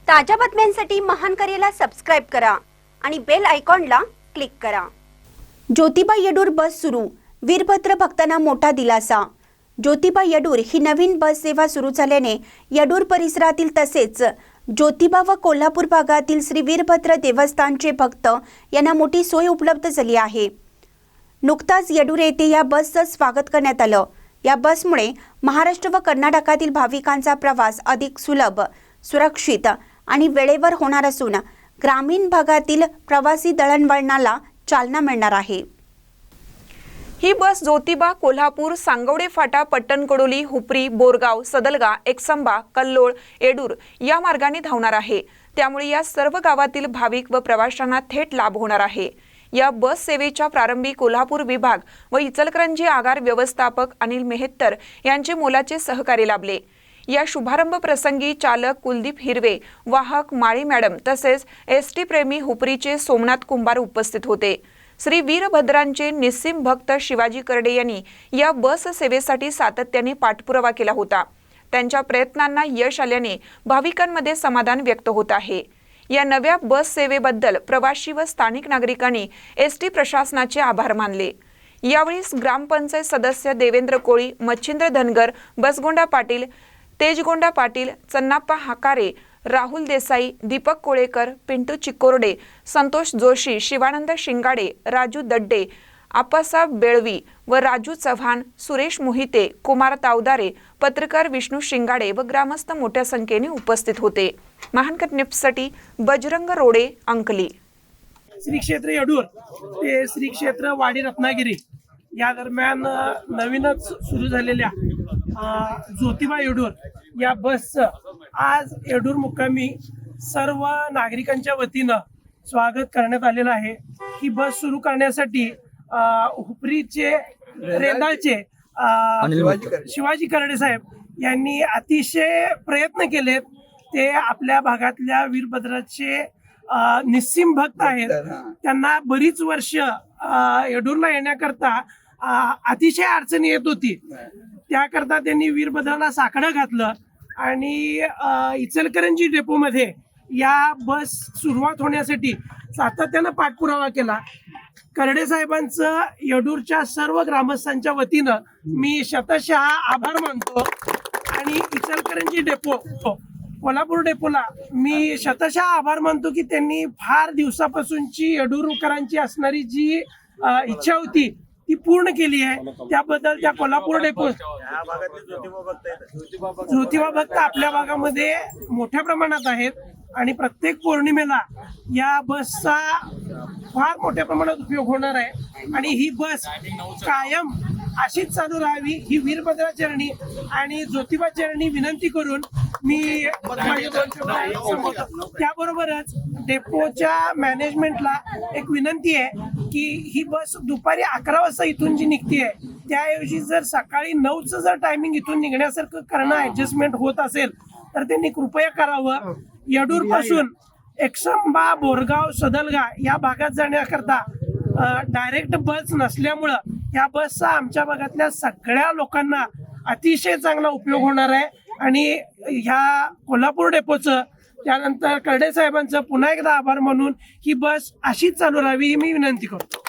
ताज्या बातम्यांसाठी महान करेला सबस्क्राइब करा आणि बेल आयकॉनला क्लिक करा। ज्योतिबा येडूर बस सुरू, वीरभद्र भक्तांना मोठा दिलासा। ज्योतिबा येडूर ही नवीन बस सेवा सुरू झाल्याने येडूर परिसरातील तसेच ज्योतिबा व कोल्हापूर भागातील श्री वीरभद्र देवस्थानचे भक्त यांना मोठी सोय उपलब्ध झाली आहे। नुकताच येडूर येथे या बसचं स्वागत करण्यात आलं। या बसमुळे महाराष्ट्र व कर्नाटकातील भाविकांचा प्रवास अधिक सुलभ, सुरक्षित आणि वेळेवर होणार असून ग्रामीण भागातील प्रवासी दळणवळणाला चालना मिळणार आहे। ही बस ज्योतिबा, कोल्हापूर, सांगवडे फाटा, पट्टणकडोली, हुपरी, बोरगाव, सदलगा, एकसंबा, कल्लोळ, येडूर या मार्गाने धावणार आहे। त्यामुळे या सर्व गावातील भाविक व प्रवाशांना थेट लाभ होणार आहे। या बस सेवेच्या प्रारंभी कोल्हापूर विभाग व इचलकरंजी आगार व्यवस्थापक अनिल मेहत्तर यांचे मोलाचे सहकार्य लाभले। या शुभारंभ प्रसंगी चालक कुलदीप हिरवे, वाहक माळी मॅडम तसेच एसटी प्रेमी हुपरीचे सोमनाथ कुंभार उपस्थित होते। श्री वीरभद्रांचे निस्सीम भक्त शिवाजी करडे यांनी या बस सेवेसाठी सातत्याने पाठपुरावा केला होता। त्यांच्या प्रयत्नांना यश आल्याने भाविकांमध्ये समाधान व्यक्त होत आहे। या नव्या बस सेवेबद्दल प्रवासी व स्थानिक नागरिकांनी एसटी प्रशासनाचे आभार मानले। यावेळी ग्रामपंचायत सदस्य देवेंद्र कोळी, मच्छिंद्र धनगर, बसगोंडा पाटील, तेजगोंडा पाटील, चन्नाप्पा हाकारे, राहुल देसाई, दीपक कोळेकर, पिंटू चिकोरडे, संतोष जोशी, शिवानंद शिंगाडे, राजू दड्डे, आप्पासाहेब बेळवी व राजू चव्हाण, सुरेश मोहिते, कुमार तावदारे, पत्रकार विष्णू शिंगाडे व ग्रामस्थ मोठ्या संख्येने उपस्थित होते। महानकर न्यूजसाठी बजरंग रोडे, अंकली। श्री क्षेत्र येडूर ते श्री क्षेत्र वाडी रत्नागिरी या दरम्यान नवीनच सुरू झालेल्या ज्योतिबा येडूर या बसचं आज येडूर मुक्कामी सर्व नागरिकांच्या वतीनं स्वागत करण्यात आलेलं आहे। ही बस सुरू करण्यासाठी हुपरीचे रेंदाळचे शिवाजी करडे साहेब यांनी अतिशय प्रयत्न केलेत। ते आपल्या भागातल्या वीरभद्राचे निस्सीम भक्त आहेत। त्यांना बरीच वर्ष येडूरला येण्याकरता अतिशय अडचणी येत होती। त्याकरता त्यांनी वीरभद्राला साकडं घातलं आणि इचलकरंजी डेपोमध्ये या बस सुरुवात होण्यासाठी सातत्यानं पाठपुरावा केला। करडे साहेबांचं येडूरच्या सर्व ग्रामस्थांच्या वतीनं मी शतशः आभार मानतो आणि इचलकरंजी डेपो, कोल्हापूर डेपोला मी शतशः आभार मानतो की त्यांनी फार दिवसापासूनची येडूरकरांची असणारी जी इच्छा होती ती पूर्ण केली आहे। त्याबद्दल त्या कोल्हापूर डेपो ज्योतिबा भक्त आपल्या भागामध्ये मोठ्या प्रमाणात आहेत आणि प्रत्येक पौर्णिमेला या बसचा फार मोठ्या प्रमाणात उपयोग होणार आहे आणि ही बस कायम अशीच चालू राहावी ही वीरभद्रा चरणी आणि ज्योतिबा चरणी विनंती करून मी त्याबरोबरच डेपोच्या मॅनेजमेंटला एक विनंती आहे की ही बस दुपारी 11 वाजता इथून जी निघते त्याऐवजी जर सकाळी 9चं जर टायमिंग इथून निघण्यासारखं करणं ऍडजस्टमेंट होत असेल तर त्यांनी कृपया करावं। येडूर पासून एकसंबा, बोरगाव, सदलगा या भागात जाण्याकरता डायरेक्ट बस नसल्यामुळं या बसचा आमच्या भागातल्या सगळ्या लोकांना अतिशय चांगला उपयोग होणार आहे आणि ह्या कोल्हापूर डेपोचं त्यानंतर करडे साहेबांचं पुन्हा एकदा आभार मानून ही बस अशीच चालू राहावी ही मी विनंती करतो।